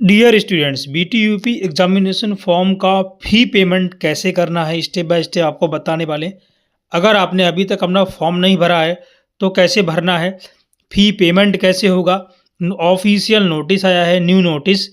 Dear students, BTUP examination form का fee payment कैसे करना है स्टेप बाय स्टेप आपको बताने वाले हैं। अगर आपने अभी तक अपना फॉर्म नहीं भरा है तो कैसे भरना है, फ़ी पेमेंट कैसे होगा, ऑफिशियल नोटिस आया है, न्यू नोटिस,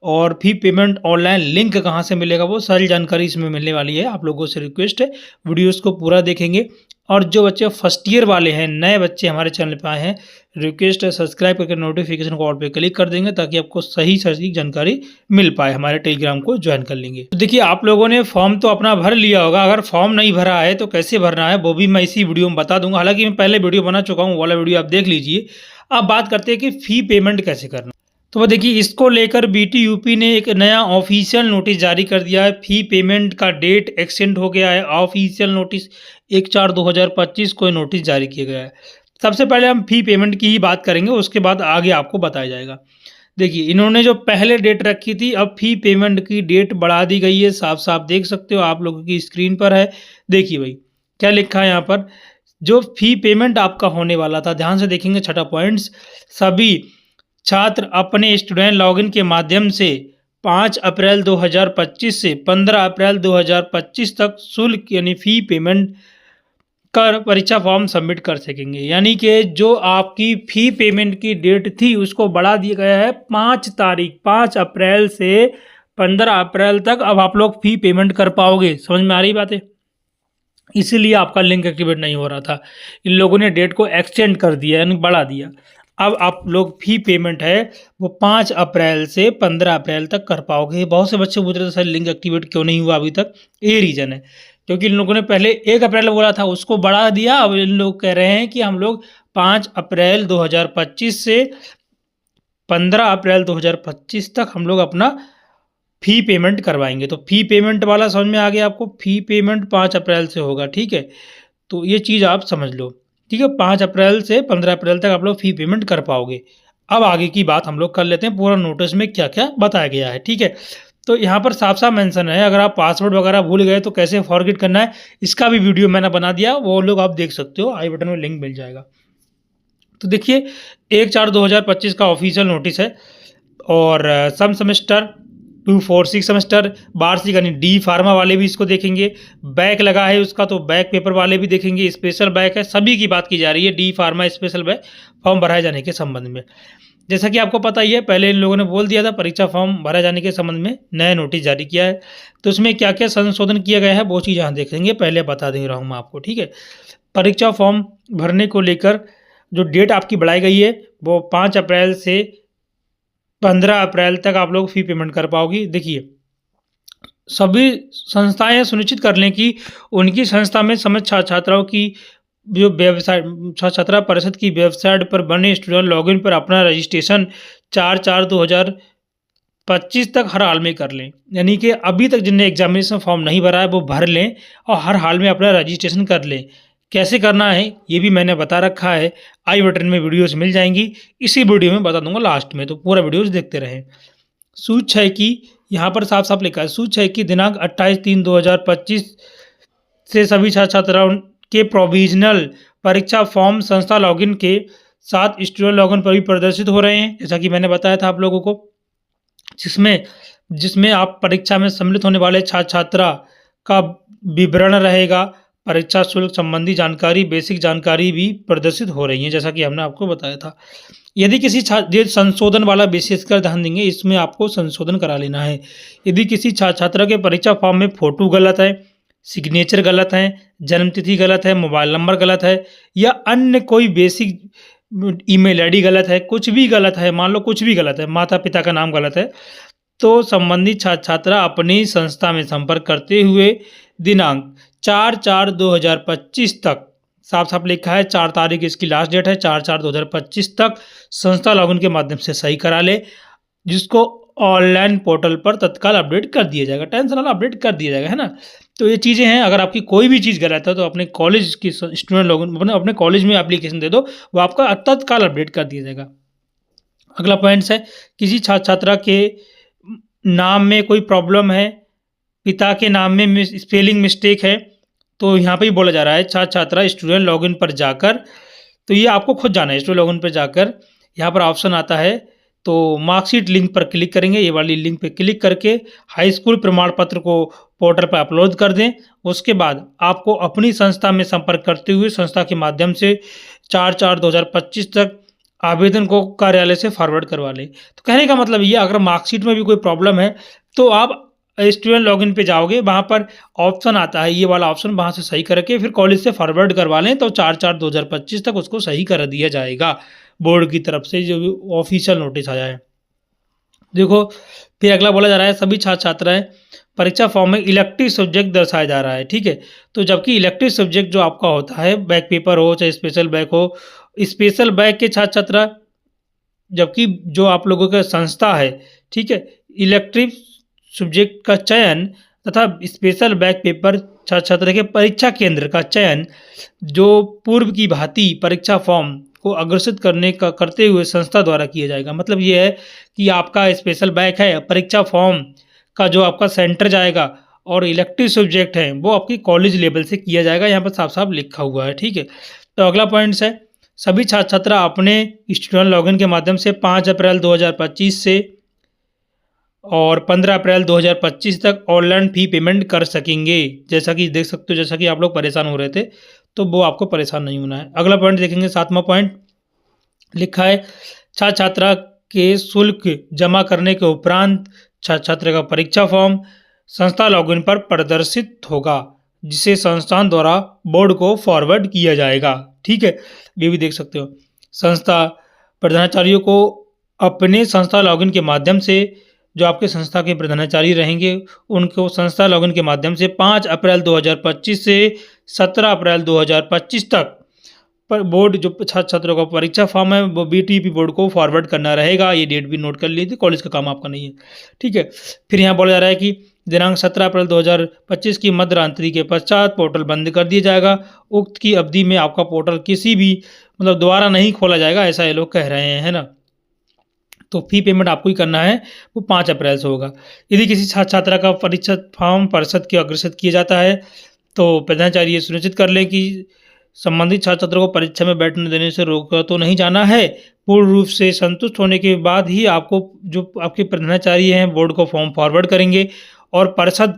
और फ़ी पेमेंट ऑनलाइन लिंक कहाँ से मिलेगा, वो सारी जानकारी इसमें मिलने वाली है। आप लोगों से रिक्वेस्ट है वीडियोस को पूरा देखेंगे। और जो बच्चे फर्स्ट ईयर वाले हैं, नए बच्चे हमारे चैनल पे आए हैं, रिक्वेस्ट है सब्सक्राइब करके नोटिफिकेशन को ऑल पे क्लिक कर देंगे ताकि आपको सही सही जानकारी मिल पाए। हमारे टेलीग्राम को ज्वाइन कर लेंगे। तो देखिए, आप लोगों ने फॉर्म तो अपना भर लिया होगा, अगर फॉर्म नहीं भरा है तो कैसे भरना है वो भी मैं इसी वीडियो में बता दूंगा। हालांकि मैं पहले वीडियो बना चुका हूँ, वाला वीडियो आप देख लीजिए। अब बात करते हैं कि फ़ी पेमेंट कैसे करना। तो वह देखिए, इसको लेकर बीटीयूपी ने एक नया ऑफिशियल नोटिस जारी कर दिया है। फ़ी पेमेंट का डेट एक्सटेंड हो गया है। ऑफिशियल नोटिस 1/4/2025 को नोटिस जारी किया गया है। सबसे पहले हम फ़ी पेमेंट की ही बात करेंगे, उसके बाद आगे आपको बताया जाएगा। देखिए, इन्होंने जो पहले डेट रखी थी, अब फ़ी पेमेंट की डेट बढ़ा दी गई है। साफ साफ देख सकते हो, आप लोगों की स्क्रीन पर है। देखिए भाई, क्या लिखा है यहाँ पर। जो फ़ी पेमेंट आपका होने वाला था, ध्यान से देखेंगे छठा पॉइंट्स, सभी छात्र अपने स्टूडेंट लॉगिन के माध्यम से 5 अप्रैल 2025 से 15 अप्रैल 2025 तक शुल्क यानी फ़ी पेमेंट कर परीक्षा फॉर्म सबमिट कर सकेंगे। यानी कि जो आपकी फ़ी पेमेंट की डेट थी उसको बढ़ा दिया गया है 5 अप्रैल से 15 अप्रैल तक। अब आप लोग फ़ी पेमेंट कर पाओगे। समझ में आ रही बात है? इसीलिए आपका लिंक एक्टिवेट नहीं हो रहा था। इन लोगों ने डेट को एक्सटेंड कर दिया, यानी बढ़ा दिया। अब आप लोग फ़ी पेमेंट है वो 5 अप्रैल से 15 अप्रैल तक कर पाओगे। बहुत से बच्चे पूछ रहे थे सर लिंक एक्टिवेट क्यों नहीं हुआ अभी तक। ये रीज़न है, क्योंकि इन लोगों ने पहले 1 अप्रैल बोला था, उसको बढ़ा दिया। अब इन लोग कह रहे हैं कि हम लोग 5 अप्रैल 2025 से 15 अप्रैल 2025 तक हम लोग अपना फ़ी पेमेंट करवाएंगे। तो फ़ी पेमेंट वाला समझ में आ गया आपको। फ़ी पेमेंट 5 अप्रैल से होगा, ठीक है। तो ये चीज़ आप समझ लो, ठीक है। 5 अप्रैल से 15 अप्रैल तक आप लोग फ़ी पेमेंट कर पाओगे। अब आगे की बात हम लोग कर लेते हैं, पूरा नोटिस में क्या क्या बताया गया है, ठीक है। तो यहाँ पर साफ साफ मेंशन है, अगर आप पासवर्ड वगैरह भूल गए तो कैसे फॉरगेट करना है, इसका भी वीडियो मैंने बना दिया, वो लोग आप देख सकते हो, आई बटन में लिंक मिल जाएगा। तो देखिए, 1/4/2025 का ऑफिशियल नोटिस है। और सम सेमेस्टर 246 सेमेस्टर वार्षिक यानी डी फार्मा वाले भी इसको देखेंगे। बैक लगा है उसका, तो बैक पेपर वाले भी देखेंगे। स्पेशल बैक है, सभी की बात की जा रही है। D pharma special back form भराए जाने के संबंध में, जैसा कि आपको पता ही है, पहले इन लोगों ने बोल दिया था परीक्षा फॉर्म भरा जाने के संबंध में नया नोटिस जारी किया है। तो उसमें क्या क्या संशोधन किया गया है वो चीज़ यहाँ देखेंगे। पहले बता दे रहा हूँ मैं आपको, ठीक है। परीक्षा फॉर्म भरने को लेकर जो डेट आपकी बढ़ाई गई है वो 5 अप्रैल से 15 अप्रैल तक आप लोग फ़ी पेमेंट कर पाओगी। देखिए, सभी संस्थाएं सुनिश्चित कर लें कि उनकी संस्था में समस्त छात्राओं की जो वेबसाइट छात्रा परिषद की वेबसाइट पर बने स्टूडेंट लॉगिन पर अपना रजिस्ट्रेशन 4/4/2025 तक हर हाल में कर लें। यानी कि अभी तक जिनने एग्जामिनेशन फॉर्म नहीं भरा है वो भर लें और हर हाल में अपना रजिस्ट्रेशन कर लें। कैसे करना है ये भी मैंने बता रखा है, आई बटन में वीडियोस मिल जाएंगी। इसी वीडियो में बता दूंगा लास्ट में, तो पूरा वीडियोस देखते रहें। सूच है कि यहाँ पर साफ साफ लिखा है, सूच है कि दिनांक 28/3/2025 से सभी छात्र छात्राओं के प्रोविजनल परीक्षा फॉर्म संस्था लॉगिन के साथ स्टूडेंट लॉगिन पर भी प्रदर्शित हो रहे हैं, जैसा कि मैंने बताया था आप लोगों को। जिसमें जिसमें आप परीक्षा में सम्मिलित होने वाले छात्र छात्रा का विवरण रहेगा। परीक्षा शुल्क संबंधी जानकारी, बेसिक जानकारी भी प्रदर्शित हो रही है, जैसा कि हमने आपको बताया था। यदि किसी छात्र, संशोधन वाला विशेषकर ध्यान देंगे, इसमें आपको संशोधन करा लेना है। यदि किसी छात्रा के परीक्षा फॉर्म में फ़ोटो गलत है, सिग्नेचर गलत है, जन्मतिथि गलत है, मोबाइल नंबर गलत है, या अन्य कोई बेसिक ईमेल आईडी गलत है, कुछ भी गलत है, मान लो कुछ भी गलत है, माता पिता का नाम गलत है, तो संबंधित छात्र छात्रा अपनी संस्था में संपर्क करते हुए दिनांक 4/4/2025 तक, साफ साफ लिखा है 4 तारीख इसकी लास्ट डेट है, 4/4/2025 तक संस्था लॉगिन के माध्यम से सही करा ले, जिसको ऑनलाइन पोर्टल पर तत्काल अपडेट कर दिया जाएगा। टेंशन वाला अपडेट कर दिया जाएगा, है ना। तो ये चीज़ें हैं। अगर आपकी कोई भी चीज़ गलत है तो अपने कॉलेज की स्टूडेंट लॉगिन अपने कॉलेज में एप्लीकेशन दे दो, वो आपका तत्काल अपडेट कर दिया जाएगा। अगला पॉइंट्स है, किसी छात्र छात्रा के नाम में कोई प्रॉब्लम है, पिता के नाम में स्पेलिंग मिस्टेक है, तो यहाँ पे ही बोला जा रहा है छात्र छात्रा स्टूडेंट लॉगिन पर जाकर, तो ये आपको खुद जाना है, स्टूडेंट लॉगिन पर जाकर यहाँ पर ऑप्शन आता है, तो मार्कशीट लिंक पर क्लिक करेंगे, ये वाली लिंक पे क्लिक करके हाई स्कूल प्रमाण पत्र को पोर्टल पर अपलोड कर दें। उसके बाद आपको अपनी संस्था में संपर्क करते हुए संस्था के माध्यम से 4/4/2025 तक आवेदन को कार्यालय से फॉरवर्ड करवा लें। तो कहने का मतलब ये, अगर मार्कशीट में भी कोई प्रॉब्लम है तो आप स्टूडेंट लॉगिन पे जाओगे, वहाँ पर ऑप्शन आता है, ये वाला ऑप्शन, वहाँ से सही करके फिर कॉलेज से फॉरवर्ड करवा लें तो 4/4/2025 तक उसको सही कर दिया जाएगा बोर्ड की तरफ से, जो भी ऑफिशियल नोटिस आया है। देखो फिर अगला बोला जा रहा है सभी छात्र छात्राएं परीक्षा फॉर्म में इलेक्टिव सब्जेक्ट दर्शाया जा रहा है, ठीक है। तो जबकि इलेक्टिव सब्जेक्ट जो आपका होता है, बैक पेपर हो चाहे स्पेशल बैक हो, स्पेशल बैक के छात्र छात्रा, जबकि जो आप लोगों का संस्था है, ठीक है, इलेक्टिव सब्जेक्ट का चयन तथा स्पेशल बैक पेपर छात्र छात्रा के परीक्षा केंद्र का चयन जो पूर्व की भांति परीक्षा फॉर्म को अग्रसित करते हुए संस्था द्वारा किया जाएगा। मतलब ये है कि आपका स्पेशल बैक है, परीक्षा फॉर्म का जो आपका सेंटर जाएगा और इलेक्टिव सब्जेक्ट हैं वो आपकी कॉलेज लेवल से किया जाएगा, यहाँ पर साफ साफ लिखा हुआ है, ठीक है। तो अगला पॉइंट्स है सभी छात्र छात्रा अपने स्टूडेंट लॉगिन के माध्यम से 5 अप्रैल 2025 से और 15 अप्रैल 2025 तक ऑनलाइन फ़ी पेमेंट कर सकेंगे। जैसा कि देख सकते हो, जैसा कि आप लोग परेशान हो रहे थे, तो वो आपको परेशान नहीं होना है। अगला पॉइंट देखेंगे, 7वां पॉइंट लिखा है छात्र छात्रा के शुल्क जमा करने के उपरांत छात्र छात्रा का परीक्षा फॉर्म संस्था लॉगिन पर प्रदर्शित होगा, जिसे संस्थान द्वारा बोर्ड को फॉरवर्ड किया जाएगा, ठीक है। ये भी देख सकते हो, संस्था प्रधानाचार्यों को अपने संस्था लॉगिन के माध्यम से, जो आपके संस्था के प्रधानाचार्य रहेंगे उनको संस्था लॉगिन के माध्यम से 5 अप्रैल 2025 से 17 अप्रैल 2025 तक पर बोर्ड जो छात्र छात्रों का परीक्षा फॉर्म है वो बीटीपी बोर्ड को फॉरवर्ड करना रहेगा। ये डेट भी नोट कर लीजिए, कॉलेज का काम आपका नहीं है, ठीक है। फिर यहाँ बोला जा रहा है कि दिनांक 17 अप्रैल 2025 की मध्यरात्रि के पश्चात पोर्टल बंद कर दिया जाएगा। उक्त की अवधि में आपका पोर्टल किसी भी मतलब दोबारा नहीं खोला जाएगा, ऐसा ये लोग कह रहे हैं ना। तो फ़ी पेमेंट आपको ही करना है, वो 5 अप्रैल से होगा। यदि किसी छात्र छात्रा का परीक्षा फॉर्म परिषद के अग्रसित किया जाता है तो प्रधानाचार्य ये सुनिश्चित कर लें कि संबंधित छात्र छात्रों को परीक्षा में बैठने देने से रोका तो नहीं जाना है। पूर्ण रूप से संतुष्ट होने के बाद ही आपको जो आपके प्रधानाचार्य हैं बोर्ड को फॉर्म फॉरवर्ड करेंगे और परिषद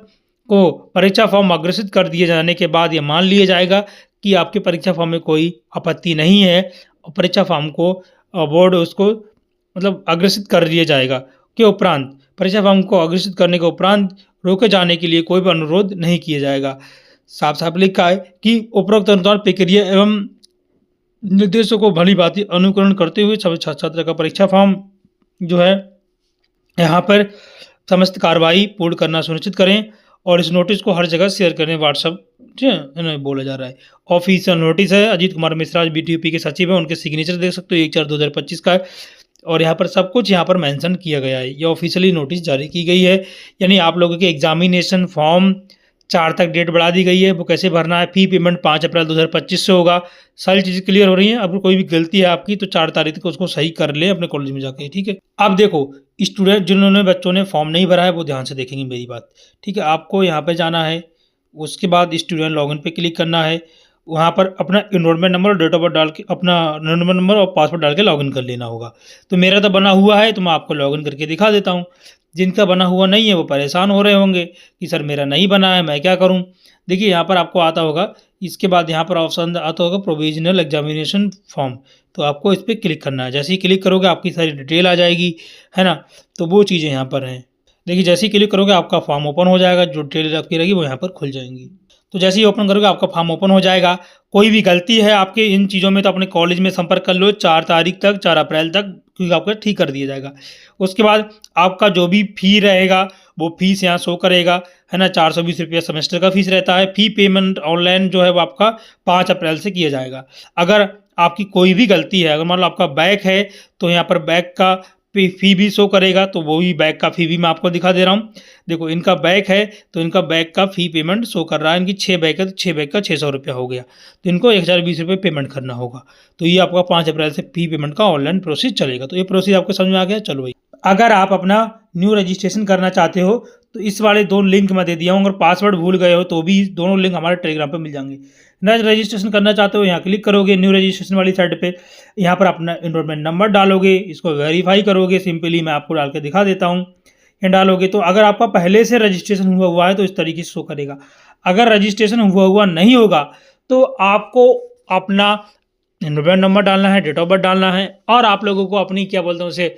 को परीक्षा फॉर्म अग्रसित कर दिए जाने के बाद ये मान लिया जाएगा कि आपके परीक्षा फॉर्म में कोई आपत्ति नहीं है और परीक्षा फॉर्म को बोर्ड उसको मतलब अग्रसित कर दिया जाएगा के उपरांत परीक्षा फॉर्म को अग्रसित करने के उपरांत रोके जाने के लिए कोई भी अनुरोध नहीं किया जाएगा। साफ साफ लिखा है कि उपरोक्त अनुसार प्रक्रिया एवं निर्देशों को भली भांति अनुकरण करते हुए सभी छात्र छात्रा का परीक्षा फॉर्म जो है यहाँ पर समस्त कार्रवाई पूर्ण करना सुनिश्चित करें और इस नोटिस को हर जगह शेयर करें। व्हाट्सएप इन्हें बोला जा रहा है। ऑफिशियल नोटिस है, अजीत कुमार मिश्रा बीटीयूपी के सचिव है, उनके सिग्नेचर देख सकते हो, 1/4/2025 का है और यहाँ पर सब कुछ यहाँ पर मेंशन किया गया है। ये ऑफिशियली नोटिस जारी की गई है, यानी आप लोगों के एग्जामिनेशन फॉर्म 4 तक डेट बढ़ा दी गई है। वो कैसे भरना है, फ़ी पेमेंट 5 अप्रैल 2025 से होगा। सारी चीज़ें क्लियर हो रही हैं। अगर कोई भी गलती है आपकी तो 4 तारीख तक उसको सही कर लें अपने कॉलेज में जाके, ठीक है। अब देखो स्टूडेंट जिन्होंने बच्चों ने फॉर्म नहीं भरा है वो ध्यान से देखेंगे मेरी बात, ठीक है। आपको यहाँ पर जाना है, उसके बाद स्टूडेंट लॉगिन पे क्लिक करना है, वहाँ पर अपना इनरोलमेंट नंबर और डेट ऑफ बर्थ डाल के अपना इनरोलमेंट नंबर और पासवर्ड डाल के लॉगिन कर लेना होगा। तो मेरा तो बना हुआ है तो मैं आपको लॉगिन करके दिखा देता हूँ। जिनका बना हुआ नहीं है वो परेशान हो रहे होंगे कि सर मेरा नहीं बना है, मैं क्या करूँ। देखिए यहाँ पर आपको आता होगा, इसके बाद यहाँ पर ऑप्शन आता होगा प्रोविजनल एग्जामिनेशन फॉर्म, तो आपको इस पर क्लिक करना है। जैसे ही क्लिक करोगे आपकी सारी डिटेल आ जाएगी, है ना। तो वो चीज़ें यहाँ पर हैं। देखिए जैसे ही क्लिक करोगे आपका फॉर्म ओपन हो जाएगा, जो डिटेल आपकी रहेगी वो यहाँ पर खुल जाएंगी। तो जैसे ही ओपन करोगे आपका फॉर्म ओपन हो जाएगा। कोई भी गलती है आपके इन चीज़ों में तो अपने कॉलेज में संपर्क कर लो 4 तारीख तक, 4 अप्रैल तक, क्योंकि आपका ठीक कर दिया जाएगा। उसके बाद आपका जो भी फ़ी रहेगा वो फीस यहाँ शो करेगा, है ना। 420 रुपया सेमेस्टर का फीस रहता है। फ़ी पेमेंट ऑनलाइन जो है वो आपका 5 अप्रैल से किया जाएगा। अगर आपकी कोई भी गलती है, अगर मान लो आपका बैक है तो यहाँ पर बैक का फ़ी भी शो करेगा, तो वो भी बैक का फ़ी भी मैं आपको दिखा दे रहा हूँ। देखो इनका बैक है तो इनका बैक का फ़ी पेमेंट शो कर रहा है। इनकी 6 बैक है तो 6 बैक का 600 रुपया हो गया, तो इनको 1020 रुपये पेमेंट करना होगा। तो ये आपका 5 अप्रैल से फ़ी पेमेंट का ऑनलाइन प्रोसेस चलेगा। तो ये प्रोसेस आपको समझ में आ गया। चलो भाई, अगर आप अपना न्यू रजिस्ट्रेशन करना चाहते हो तो इस वाले 2 लिंक मैं दे दिया हूँ, अगर पासवर्ड भूल गए हो तो भी दोनों लिंक हमारे टेलीग्राम पे मिल जाएँगे। नया रजिस्ट्रेशन करना चाहते हो यहाँ क्लिक करोगे न्यू रजिस्ट्रेशन वाली साइड पे, यहाँ पर अपना एनरोलमेंट नंबर डालोगे, इसको वेरीफाई करोगे, सिंपली मैं आपको डाल के दिखा देता हूँ। ये डालोगे तो अगर आपका पहले से रजिस्ट्रेशन हुआ है तो इस तरीके से शो करेगा। अगर रजिस्ट्रेशन हुआ नहीं होगा तो आपको अपना एनरोलमेंट नंबर डालना है, डेट ऑफ बर्थ डालना है और आप लोगों को अपनी क्या बोलते हैं उसे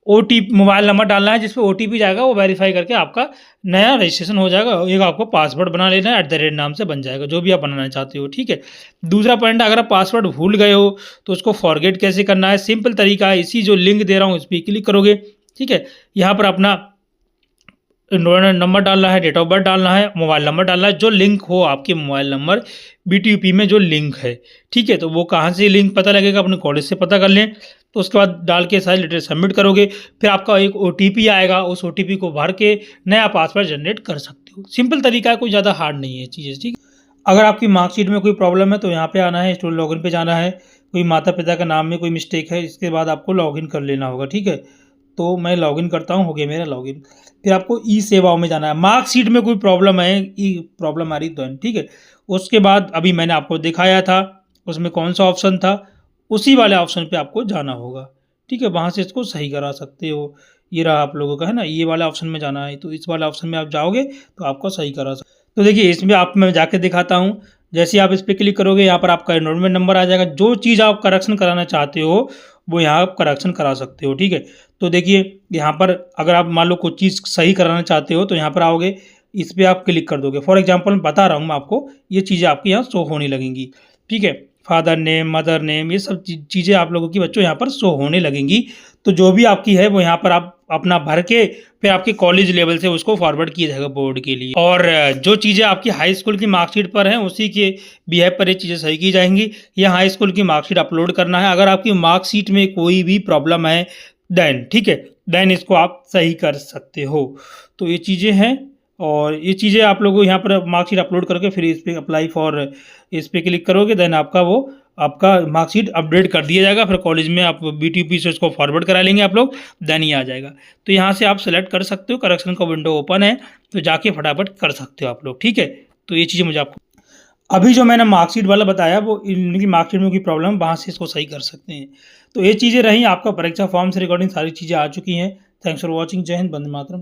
ओटीपी मोबाइल नंबर डालना है, जिसपे ओटीपी जाएगा, वो वेरीफाई करके आपका नया रजिस्ट्रेशन हो जाएगा। एक आपको पासवर्ड बना लेना है, @ नाम से बन जाएगा, जो भी आप बनाना चाहते हो, ठीक है। दूसरा पॉइंट, अगर आप पासवर्ड भूल गए हो तो उसको फॉरगेट कैसे करना है, सिंपल तरीका है, इसी जो लिंक दे रहा हूँ इस पर क्लिक करोगे, ठीक है। यहाँ पर अपना एनरोलमेंट नंबर डालना है, डेट ऑफ बर्थ डालना है, मोबाइल नंबर डालना है, जो लिंक हो आपके मोबाइल नंबर बीटीयूपी में जो लिंक है, ठीक है। तो वो कहाँ से लिंक पता लगेगा, अपने कॉलेज से पता कर लें। तो उसके बाद डाल के सारी डिटेल सबमिट करोगे, फिर आपका एक ओटीपी आएगा, उस ओटीपी को भर के नया पासवर्ड जनरेट कर सकते हो। सिंपल तरीका है, कोई ज़्यादा हार्ड नहीं है चीज़ें, ठीक। अगर आपकी मार्कशीट में कोई प्रॉब्लम है तो यहाँ पे आना है, स्टूडेंट लॉगिन पे जाना है, कोई माता पिता का नाम में कोई मिस्टेक है, इसके बाद आपको लॉगिन कर लेना होगा, ठीक है। तो मैं लॉगिन करता हूँ, हो गया मेरा लॉगिन। फिर आपको ई सेवाओं में जाना है, मार्कशीट में कोई प्रॉब्लम है, प्रॉब्लम आ रही तो ठीक है। उसके बाद अभी मैंने आपको दिखाया था उसमें कौन सा ऑप्शन था, उसी वाले ऑप्शन पे आपको जाना होगा, ठीक है। वहाँ से इसको सही करा सकते हो। ये रहा आप लोगों का, है ना, ये वाले ऑप्शन में जाना है, तो इस वाले ऑप्शन में आप जाओगे तो आपको सही करा सकते। तो देखिए इसमें आप मैं जाके दिखाता हूँ। जैसे आप इस पर क्लिक करोगे, यहाँ पर आपका एनरोलमेंट नंबर आ जाएगा, जो चीज़ आप करेक्शन कराना चाहते हो वो यहाँ आप करेक्शन करा सकते हो, ठीक है। तो देखिए यहाँ पर अगर आप मान लो कुछ चीज़ सही कराना चाहते हो तो यहाँ पर आओगे, इस पर आप क्लिक कर दोगे। फॉर एग्जाम्पल मैं बता रहा हूँ मैं आपको, ये चीज़ें आपके यहाँ शो होने लगेंगी, ठीक है। फादर नेम, मदर नेम, ये सब चीज़ें आप लोगों की बच्चों यहाँ पर शो होने लगेंगी। तो जो भी आपकी है वो यहाँ पर आप अपना भर के फिर आपके कॉलेज लेवल से उसको फॉरवर्ड किया जाएगा बोर्ड के लिए। और जो चीज़ें आपकी हाई स्कूल की मार्कशीट पर हैं उसी के बिहेव पर ये चीज़ें सही की जाएंगी। ये हाई स्कूल की मार्कशीट अपलोड करना है। अगर आपकी मार्कशीट में कोई भी प्रॉब्लम है देन, ठीक है, देन इसको आप सही कर सकते हो। तो ये चीज़ें हैं और ये चीज़ें आप लोगों को यहाँ पर मार्कशीट अपलोड करके फिर इस पर अप्लाई फॉर इस पर क्लिक करोगे, देन आपका मार्कशीट अपडेट कर दिया जाएगा। फिर कॉलेज में आप बीटीयूपी से उसको फॉरवर्ड करा लेंगे आप लोग, देन ही आ जाएगा। तो यहाँ से आप सेलेक्ट कर सकते हो, करेक्शन का विंडो ओपन है तो जाके फटाफट कर सकते हो आप लोग, ठीक है। तो ये चीज़ें मुझे आपको अभी जो मैंने मार्कशीट वाला बताया वो इनकी मार्कशीट में कोई प्रॉब्लम वहाँ से इसको सही कर सकते हैं। तो ये चीज़ें रहीं, आपका परीक्षा फॉर्म से रिकॉर्डिंग सारी चीज़ें आ चुकी हैं। Thanks for watching. जय हिंद, वंदे मातरम।